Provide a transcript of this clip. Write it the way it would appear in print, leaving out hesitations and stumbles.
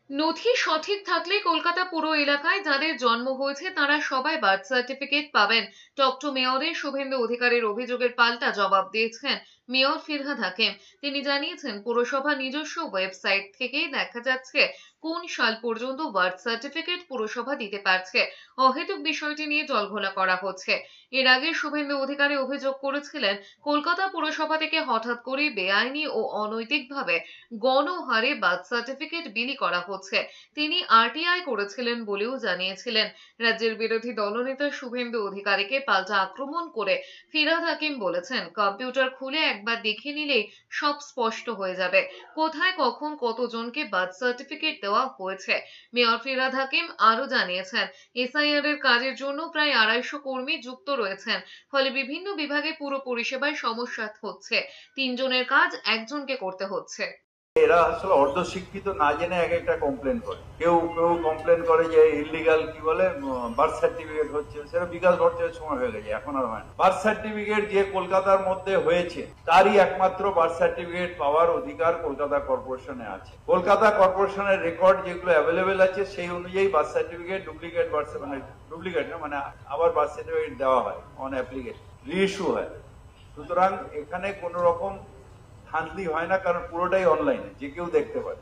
নথি সঠিক থাকলে কলকাতা পুরো এলাকায় যাদের জন্ম হয়েছে তারা সবাই বার্থ সার্টিফিকেট পাবেন। টকটু মেয়রের শুভেন্দু অধিকারীর অভিযোগের পাল্টা জবাব দিয়েছেন মেয়র ফিরহাদ হাকিম। তিনি জানিয়েছেন, পুরসভা নিজস্ব ওয়েবসাইট থেকেই দেখা যাচ্ছে কোন সাল পর্যন্ত বার্থ সার্টিফিকেট পুরসভা দিতে পারছে। অহেতুক বিষয়টি নিয়ে জলঘোলা করা হচ্ছে। এর আগে শুভেন্দু অধিকারী অভিযোগ করেছিলেন, কলকাতা পুরসভা থেকে হঠাৎ করে বেআইনি ও অনৈতিকভাবে গণহারে বার্থ সার্টিফিকেট বিলি করা হচ্ছে। তিনি আরটিআই করেছিলেন বলেও জানিয়েছিলেন। রাজ্যের বিরোধী দলনেতা শুভেন্দু অধিকারীকে পাল্টা আক্রমণ করে ফিরহাদ হাকিম বলেছেন, কম্পিউটার খুলে একবার দেখে নিলেই সব স্পষ্ট হয়ে যাবে কোথায় কখন কতজনকে বার্থ সার্টিফিকেট দেওয়া হয়েছে। মেয়র ফিরহাদ হাকিম আরো জানিয়েছেন, এসআইআর এর কাজের জন্য প্রায় 250 কর্মী যুক্ত রয়েছেন, ফলে বিভিন্ন বিভাগে পুরো পরিষেবায় সমস্যা হচ্ছে। 3 জনের কাজ একজনকে করতে হচ্ছে। এরা আসলে অর্ধশিক্ষিত না জেনে এক একটা কমপ্লেন করে। কেউ কেউ কমপ্লেন করে যে ইলিগাল কি বলে বার্থ সার্টিফিকেট হচ্ছে, সেটা বিকাশ ভট্টাচার্যের সময় হয়ে গেছে, এখন আর হয় না। বার্থ সার্টিফিকেট যে কলকাতার মধ্যে হয়েছে তারই একমাত্র বার্থ সার্টিফিকেট পাওয়ার অধিকার কলকাতা কর্পোরেশনে আছে। কলকাতা কর্পোরেশনের রেকর্ড যেগুলো অ্যাভেলেবেল আছে সেই অনুযায়ী বার্থ সার্টিফিকেট ডুপ্লিকেট ডুপ্লিকেট না মানে আবার বার্থ সার্টিফিকেট দেওয়া হয়, অন অ্যাপ্লিকেশন রিইস্যু হয়। সুতরাং এখানে কোন রকম ধাঁধলি হয় না, কারণ পুরোটাই অনলাইনে, যে কেউ দেখতে পারে।